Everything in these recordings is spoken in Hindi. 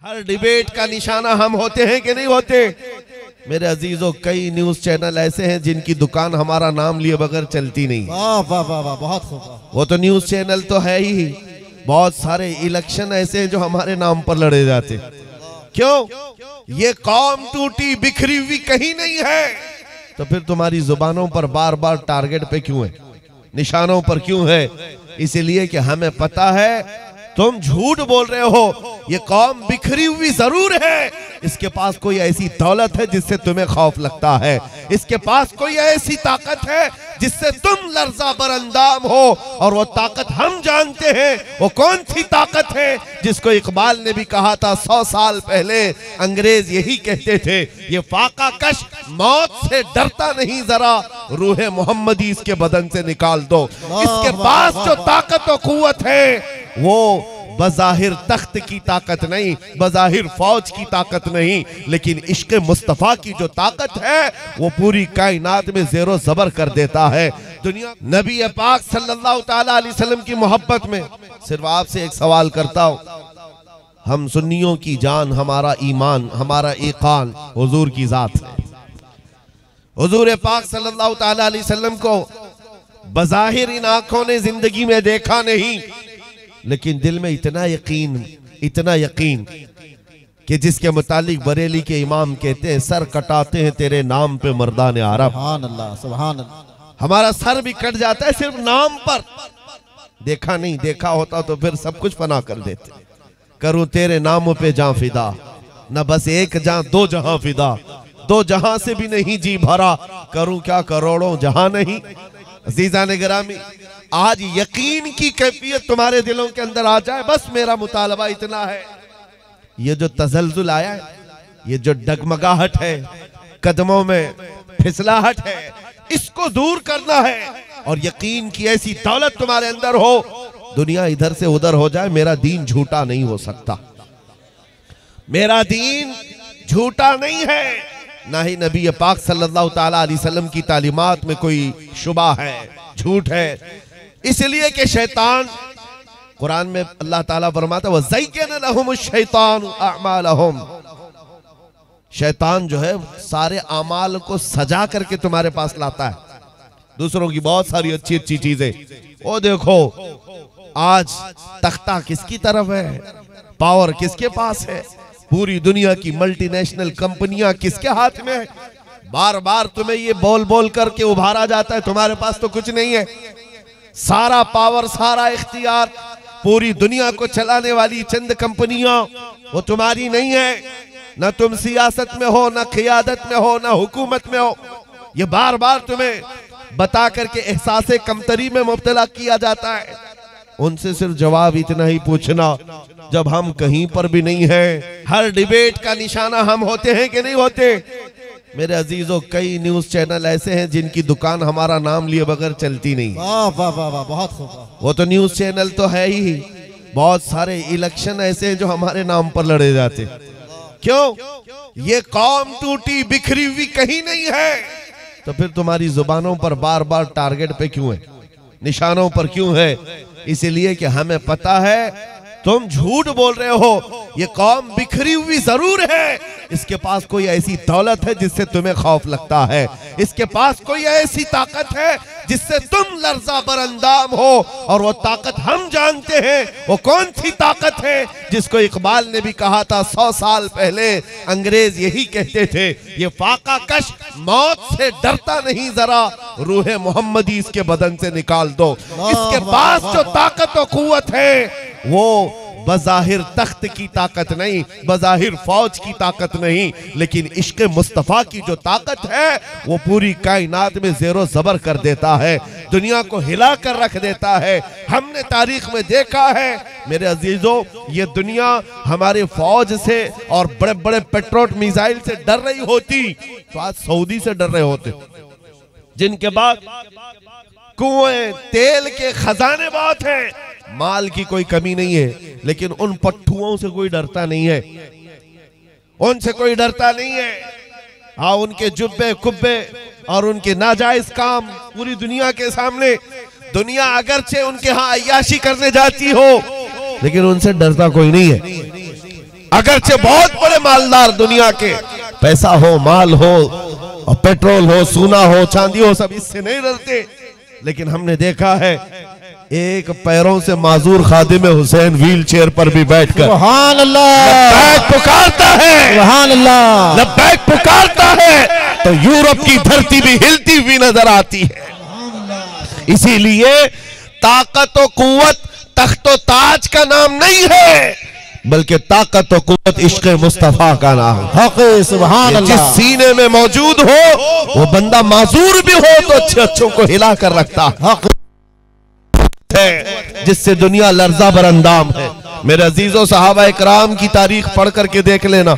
हर डिबेट का निशाना हम होते हैं कि नहीं होते? मेरे अजीजों, कई न्यूज चैनल ऐसे हैं जिनकी दुकान हमारा नाम लिए बगैर चलती नहीं। वाह वाह वाह वाह, बहुत खूब। वो तो न्यूज चैनल तो है ही। बहुत सारे इलेक्शन ऐसे हैं जो हमारे नाम पर लड़े जाते। क्यों? ये कौम टूटी बिखरी हुई कहीं नहीं है। तो फिर तुम्हारी जुबानों पर बार बार टारगेट पे क्यों है, निशानों पर क्यों है? इसीलिए कि हमें पता है तुम झूठ बोल रहे हो। ये कौम बिखरी हुई जरूर है, इसके पास कोई ऐसी दौलत है जिससे तुम्हें खौफ लगता है। इसके पास कोई ऐसी ताकत है जिससे तुम लर्जा बरअंदाम हो, और वो ताकत हम जानते हैं। वो कौन सी ताकत है जिसको इकबाल ने भी कहा था 100 साल पहले। अंग्रेज यही कहते थे, ये फाका कश मौत से डरता नहीं, जरा रूहे मोहम्मदी इसके बदन से निकाल दो। इसके पास जो ताकत और कुव्वत है वो बज़ाहिर तख्त की ताकत नहीं, बज़ाहिर फौज की ताकत नहीं, लेकिन इश्क़ मुस्तफ़ा की जो ताकत है वो पूरी कायनात में ज़ेरो ज़बर कर देता है। दुनिया नबी पाक सल्लल्लाहु ताला अलैहि वसल्लम की मोहब्बत में सिर्फ आपसे एक सवाल करता हूँ। हम सुन्नियों की जान, हमारा ईमान, हमारा ईकान हुजूर की ज़ात है। हुजूर पाक सल्लल्लाहु ताला अलैहि वसल्लम को बज़ाहिर इन आँखों ने जिंदगी में देखा नहीं, लेकिन दिल में इतना यकीन कि जिसके मुतालिक बरेली के इमाम कहते हैं, सर कटाते हैं तेरे नाम पे मर्दान अरब। सुभान अल्लाह, सुभान अल्लाह। हमारा सर भी कट जाता है सिर्फ नाम पर। देखा नहीं, देखा होता तो फिर सब कुछ फना कर देते। करूं तेरे नामों पे जां फिदा, न बस एक जां दो जहां फिदा, दो जहां से भी नहीं जी भरा, करूं क्या करोड़ों जहां नहीं। अजीज़ान गिरामी, आज यकीन की कैफियत तुम्हारे दिलों के अंदर आ जाए, बस मेरा मुतालबा इतना है। ये जो तजल्जुल आया है, ये जो डगमगाहट है, कदमों में फिसलाहट है, इसको दूर करना है। और यकीन की ऐसी दौलत तुम्हारे अंदर हो, दुनिया इधर से उधर हो जाए, मेरा दीन झूठा नहीं हो सकता। मेरा दीन झूठा नहीं है, ना ही नबी पाक सल्लल्लाहु ताला अलैहि वसल्लम की तालीमात में कोई शुबा है, झूठ है। इसलिए कि शैतान, कुरान में अल्लाह ताला फरमाता है वज़य्यन लहुमुश शैतानु अअमालहुम। शैतान जो है सारे अमाल को सजा करके तुम्हारे पास लाता है, दूसरों की बहुत सारी अच्छी अच्छी चीजें। ओ देखो आज तख्ता किसकी तरफ है, पावर किसके पास है, पूरी दुनिया की मल्टीनेशनल कंपनियां किसके हाथ में है। बार बार तुम्हें ये बोल बोल करके उभारा जाता है तुम्हारे पास तो कुछ नहीं है। सारा पावर, सारा इख्तियार, पूरी दुनिया को चलाने वाली चंद कंपनियां, वो तुम्हारी नहीं है। न तुम सियासत में हो, न क़ियादत में हो, न हुकूमत में हो। ये बार बार तुम्हें बता करके एहसास कमतरी में मुब्तला किया जाता है। उनसे सिर्फ जवाब इतना ही पूछना, जब हम कहीं पर भी नहीं हैं। हर डिबेट का निशाना हम होते हैं कि नहीं होते? मेरे अजीजों, कई न्यूज चैनल ऐसे हैं जिनकी दुकान हमारा नाम लिए बगैर चलती नहीं। वाह वाह वाह वाह, बहुत खूब। वो तो न्यूज चैनल तो है ही। बहुत सारे इलेक्शन ऐसे हैं जो हमारे नाम पर लड़े जाते। क्यों? ये कौम टूटी बिखरी हुई कहीं नहीं है। तो फिर तुम्हारी जुबानों पर बार बार टारगेट पे क्यों है, निशानों पर क्यों है? इसीलिए कि हमें पता है तुम झूठ बोल रहे हो। ये कौम बिखरी हुई जरूर है, इसके पास कोई ऐसी दौलत है जिससे तुम्हें खौफ लगता है। इसके पास कोई ऐसी ताकत है जिससे तुम लर्जा बरअंदाम हो, और वो ताकत हम जानते हैं। वो कौन सी ताकत है जिसको इकबाल ने भी कहा था 100 साल पहले। अंग्रेज यही कहते थे, ये फाका कश मौत से डरता नहीं, जरा रूहे मोहम्मदी इसके बदन से निकाल दो। इसके पास जो ताकत और कुव्वत है वो बज़ाहिर तख्त की ताकत नहीं, बज़ाहिर फौज की ताकत नहीं, लेकिन इश्क़ मुस्तफ़ा की जो ताकत है वो पूरी कायनात में ज़ेरो ज़बर कर देता है, दुनिया को हिला कर रख देता है। हमने तारीख में देखा है मेरे अजीजों, ये दुनिया हमारे फौज से और बड़े बड़े पेट्रोल मिसाइल से डर रही होती तो आज सऊदी से डर रहे होते, जिनके बाद कुएं तेल के खजाने बहुत हैं, माल की कोई कमी नहीं है, लेकिन उन पट्टुओं से कोई डरता नहीं है, उनसे कोई डरता नहीं है। हाँ, उनके जुब्बे कुब्बे और उनके नाजायज काम पूरी दुनिया के सामने, दुनिया अगरचे उनके यहाँ अय्याशी करने जाती हो, लेकिन उनसे डरता कोई नहीं है। अगरचे बहुत बड़े मालदार दुनिया के, पैसा हो, माल हो और पेट्रोल हो, सोना हो, चांदी हो, सब इससे नहीं डरते। लेकिन हमने देखा है एक पैरों से माजूर खादिम हुसैन व्हील चेयर पर भी बैठकर सुभान अल्लाह लब्बैक पुकारता है, सुभान अल्लाह लब्बैक पुकारता है, तो यूरोप की धरती भी हिलती हुई नजर आती है। इसीलिए ताकत और कुव्वत तख्त और ताज का नाम नहीं है, बल्कि ताकत और कुव्वत इश्क मुस्तफा का नाम है। हक सुभान जिस अल्लाह सीने में मौजूद हो वो बंदा माजूर भी हो तो अच्छे अच्छों को हिला कर रखता हक है, जिससे दुनिया लर्जा बरंदाम है। मेरे अजीजों, सहाबा इकराम की तारीख पढ़ करके देख लेना,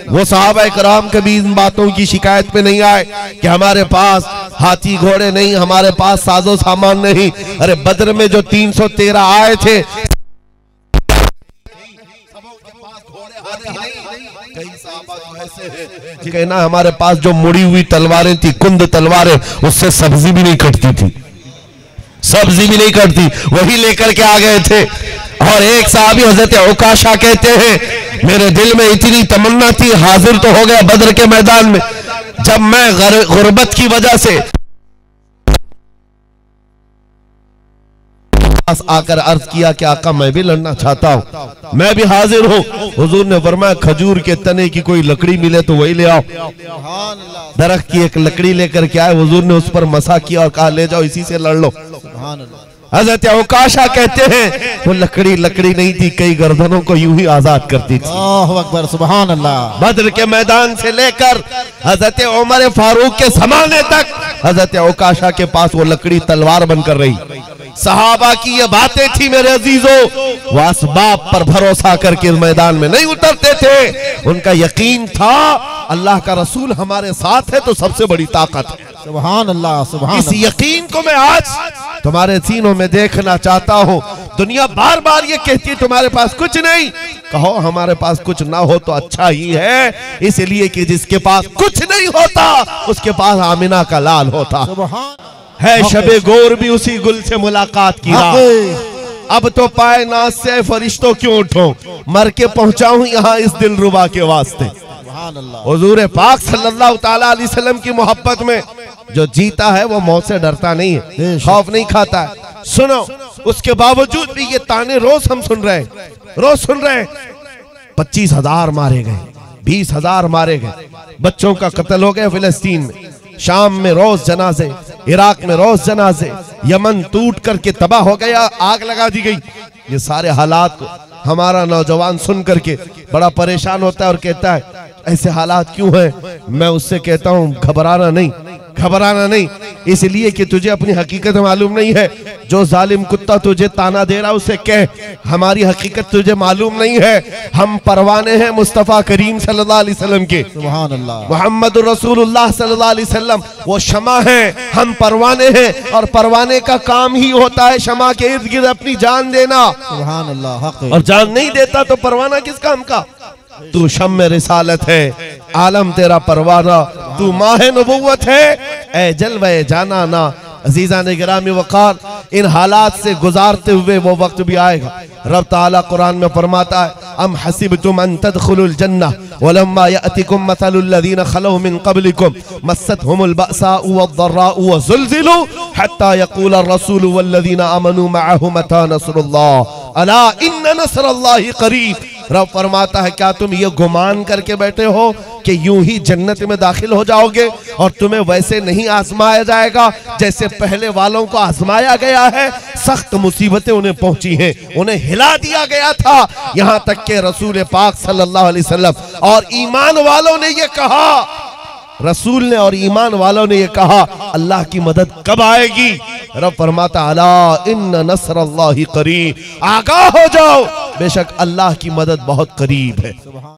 वो सहाबा इकराम कभी इन बातों की शिकायत पे नहीं आए कि हमारे पास हाथी घोड़े नहीं, हमारे पास साजो सामान नहीं। अरे बद्र में जो 313 आए थे, कहना हमारे पास जो मुड़ी हुई तलवारें थी, कुंद तलवारें, उससे सब्जी भी नहीं कटती थी, सब्जी भी नहीं कटती, वही लेकर के आ गए थे। और एक साहबी हजरत औकाशा कहते हैं, मेरे दिल में इतनी तमन्ना थी, हाजिर तो हो गया बद्र के मैदान में, जब मैं गुर्बत की वजह से पास आकर अर्ज किया कि आका मैं भी लड़ना चाहता हूँ, मैं भी हाजिर हूँ। हुजूर ने फरमाया खजूर के तने की कोई लकड़ी मिले तो वही ले आओ। दरख्त की एक लकड़ी लेकर के आए, हुजूर ने उस पर मसा किया और कहा ले जाओ, इसी से लड़ लो। हजरत औकाशा कहते हैं वो लकड़ी नहीं थी, कई गर्दनों को यूं ही आजाद करती थी। अल्लाहु अकबर सुभान अल्लाह। बद्र के मैदान से लेकर हजरत उमर फारूक के जमाने तक हजरत औकाशा के पास वो लकड़ी तलवार बनकर रही। सहाबा की ये बातें थी मेरे अजीजों, वो असबाब पर भरोसा करके मैदान में नहीं उतरते थे। उनका यकीन था अल्लाह का रसूल हमारे साथ है तो सबसे बड़ी ताकत है। सुभान अल्लाह सुभान इस यकीन को मैं आज तुम्हारे सीनों में देखना चाहता हूँ। दुनिया बार बार ये कहती है तुम्हारे पास कुछ नहीं, कहो हमारे पास कुछ ना हो तो अच्छा ही है, इसलिए कि जिसके पास कुछ नहीं होता उसके पास आमिना का लाल होता है। शबे गोर भी उसी गुल से मुलाकात की रात, अब तो पाए नाज से फरिश्तों क्यों उठो, मर के पहुंचाऊं यहाँ इस दिलरुबा के वास्ते। हुजूर पाक सल्लल्लाहु ताला अलैहि वसल्लम की मोहब्बत में जो जीता है वो मौत से डरता नहीं है, खौफ नहीं खाता है। सुनो, उसके बावजूद भी ये ताने रोज हम सुन रहे हैं, रोज सुन रहे हैं। 25,000 मारे गए, 20,000 मारे गए, बच्चों का कत्ल हो गया फिलिस्तीन में, शाम में रोज जनाजे, इराक में रोज जनाजे, यमन टूट करके तबाह हो गया, आग लगा दी गई। ये सारे हालात को हमारा नौजवान सुन करके बड़ा परेशान होता है और कहता है ऐसे हालात क्यों हैं। मैं उससे कहता हूं घबराना नहीं, घबराना नहीं, इसलिए कि तुझे अपनी हकीकत मालूम नहीं है। जो जालिम कुत्ता तुझे ताना दे रहा उसे कह हमारी हकीकत तुझे मालूम नहीं है। हम परवाने हैं मुस्तफ़ा करीम सल्लल्लाहु अलैहि वसल्लम के, सुभान अल्लाह, मोहम्मद रसूलुल्लाह सल्लल्लाहु अलैहि वसल्लम वो शमा है, हम परवाने हैं। और परवाने का काम ही होता है शमा के इर्द गिर्द अपनी जान देना। सुभान अल्लाह। हक और जान नहीं देता तो परवाना किस काम का। तू शम्मे रिसालत है, आलम तेरा परवाना, तू माहे नबुव्वत है, ए जलवे जाना ना। अजीजा ने गिरामी वकार, इन हालात से गुजारते हुए वो वक्त भी आएगा। रब ताला कुरान में फरमाता है अम हसिबतुम अन तदखुलुल जन्नह वलम्मा यअतिकुम मसलुल लज़ीना खलौ मिन क़ब्लिकुम मस्सतहुमुल बअसाउ वद्दर्राउ वज़ुलज़िलू हत्ता यक़ूल अर्रसूलु वल्लज़ीना आमनू मअहु मता नस्रुल्लाह अला इन्न नस्रल्लाहि क़रीब। रब फरमाता है क्या तुम ये गुमान करके बैठे हो कि यूं ही जन्नत में दाखिल हो जाओगे और तुम्हें वैसे नहीं आजमाया जाएगा जैसे पहले वालों को आजमाया गया है। सख्त मुसीबतें उन्हें पहुंची हैं, उन्हें हिला दिया गया था, यहाँ तक के रसूल पाक सल्लल्लाहु अलैहि वसल्लम और ईमान वालों ने ये कहा, रसूल ने और ईमान वालों ने ये कहा अल्लाह की मदद कब आएगी। रब फरमाता अला इन्न नस्रल्लाहि करीब, आगाह हो जाओ बेशक अल्लाह की मदद बहुत करीब है।